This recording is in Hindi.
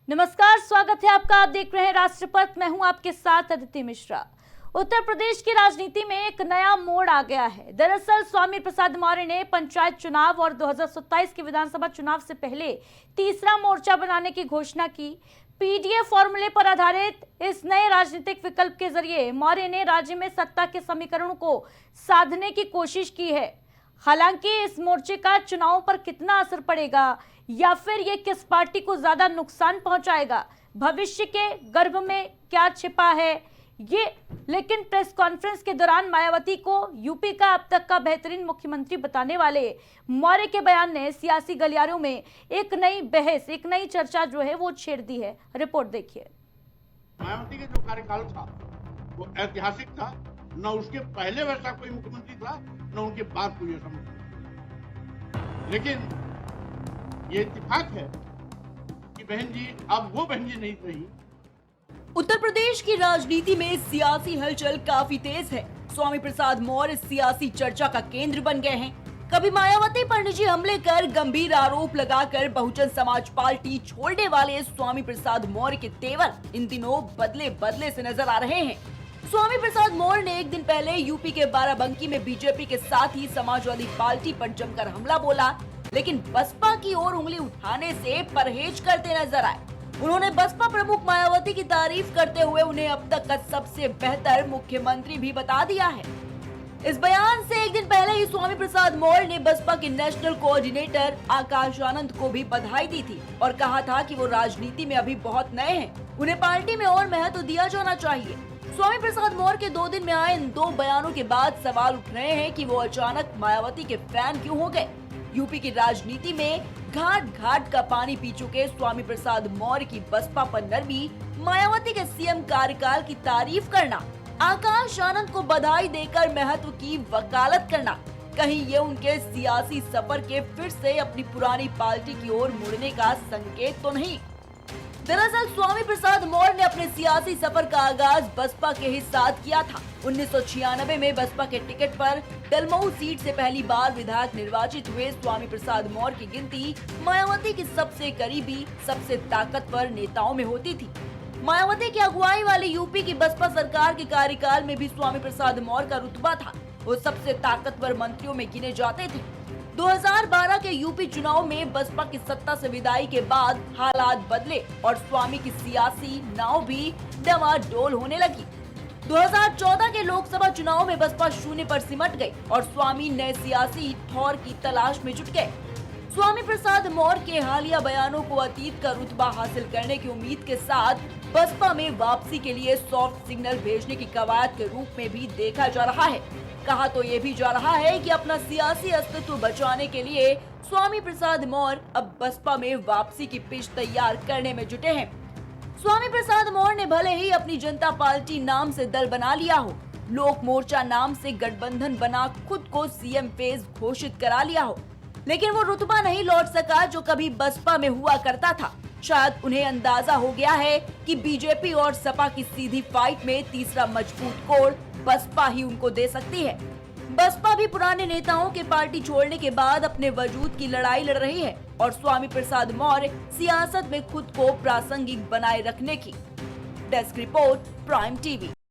नमस्कार, स्वागत है आपका। आप देख रहे हैं राष्ट्रपथ। मैं हूं आपके साथ अदिति मिश्रा। उत्तर प्रदेश की राजनीति में एक नया मोड़ आ गया है। दरअसल स्वामी प्रसाद मौर्य ने पंचायत चुनाव और 2027 के विधानसभा चुनाव से पहले तीसरा मोर्चा बनाने की घोषणा की। पीडीए फॉर्मूले पर आधारित इस नए राजनीतिक विकल्प के जरिए मौर्य ने राज्य में सत्ता के समीकरणों को साधने की कोशिश की है। हालांकि इस मोर्चे का चुनावों पर कितना असर पड़ेगा या फिर ये किस पार्टी को ज्यादा नुकसान पहुंचाएगा, भविष्य के गर्भ में क्या छिपा है ये। लेकिन प्रेस कॉन्फ्रेंस के दौरान मायावती को यूपी का अब तक का बेहतरीन मुख्यमंत्री बताने वाले मौर्य के बयान ने सियासी गलियारों में एक नई बहस, एक नई चर्चा जो है वो छेड़ दी है। रिपोर्ट देखिए। मायावती का जो कार्यकाल था वो ऐतिहासिक था। न उसके पहले वैसा कोई मुख्यमंत्री था, न उनके बाद कोई ऐसा मुख्यमंत्री। लेकिन ये इत्तेफाक है कि बहन जी अब वो बहन जी नहीं रही। उत्तर प्रदेश की राजनीति में सियासी हलचल काफी तेज है। स्वामी प्रसाद मौर्य सियासी चर्चा का केंद्र बन गए हैं। कभी मायावती पर निजी हमले कर गंभीर आरोप लगाकर बहुजन समाज पार्टी छोड़ने वाले स्वामी प्रसाद मौर्य के तेवर इन दिनों बदले बदले से नजर आ रहे हैं। स्वामी प्रसाद मौर्य ने एक दिन पहले यूपी के बाराबंकी में बीजेपी के साथ ही समाजवादी पार्टी पर जमकर हमला बोला, लेकिन बसपा की ओर उंगली उठाने से परहेज करते नजर आए। उन्होंने बसपा प्रमुख मायावती की तारीफ करते हुए उन्हें अब तक का सबसे बेहतर मुख्यमंत्री भी बता दिया है। इस बयान से एक दिन पहले ही स्वामी प्रसाद मौर्य ने बसपा के नेशनल कोऑर्डिनेटर आकाश आनंद को भी बधाई दी थी और कहा था कि वो राजनीति में अभी बहुत नए हैं, उन्हें पार्टी में और महत्व दिया जाना चाहिए। स्वामी प्रसाद मौर्य के 2 दिन में आए इन 2 बयानों के बाद सवाल उठ रहे हैं कि वो अचानक मायावती के फैन क्यों हो गए। यूपी की राजनीति में घाट घाट का पानी पी चुके स्वामी प्रसाद मौर्य की बसपा पर नरमी, मायावती के सीएम कार्यकाल की तारीफ करना, आकाश आनंद को बधाई देकर महत्व की वकालत करना, कहीं ये उनके सियासी सफर के फिर से अपनी पुरानी पार्टी की ओर मुड़ने का संकेत तो नहीं। दरअसल स्वामी प्रसाद मौर्य ने अपने सियासी सफर का आगाज बसपा के ही साथ किया था। 1996 में बसपा के टिकट पर डलमऊ सीट से पहली बार विधायक निर्वाचित हुए स्वामी प्रसाद मौर्य की गिनती मायावती की सबसे करीबी, सबसे ताकतवर नेताओं में होती थी। मायावती की अगुवाई वाली यूपी की बसपा सरकार के कार्यकाल में भी स्वामी प्रसाद मौर्य का रुतबा था। वो सबसे ताकतवर मंत्रियों में गिने जाते थे। 2012 के यूपी चुनाव में बसपा की सत्ता से विदाई के बाद हालात बदले और स्वामी की सियासी नाव भी डवाडोल होने लगी। 2014 के लोकसभा चुनाव में बसपा शून्य पर सिमट गई और स्वामी नए सियासी ठौर की तलाश में जुट गए। स्वामी प्रसाद मौर्य के हालिया बयानों को अतीत का रुतबा हासिल करने की उम्मीद के साथ बसपा में वापसी के लिए सॉफ्ट सिग्नल भेजने की कवायद के रूप में भी देखा जा रहा है। कहा तो ये भी जा रहा है कि अपना सियासी अस्तित्व बचाने के लिए स्वामी प्रसाद मौर्य अब बसपा में वापसी की पिच तैयार करने में जुटे हैं। स्वामी प्रसाद मौर्य ने भले ही अपनी जनता पार्टी नाम से दल बना लिया हो, लोक मोर्चा नाम से गठबंधन बना खुद को सीएम फेज घोषित करा लिया हो, लेकिन वो रुतबा नहीं लौट सका जो कभी बसपा में हुआ करता था। शायद उन्हें अंदाजा हो गया है कि बीजेपी और सपा की सीधी फाइट में तीसरा मजबूत कोर बसपा ही उनको दे सकती है। बसपा भी पुराने नेताओं के पार्टी छोड़ने के बाद अपने वजूद की लड़ाई लड़ रही है और स्वामी प्रसाद मौर्य सियासत में खुद को प्रासंगिक बनाए रखने की। Desk report, prime TV.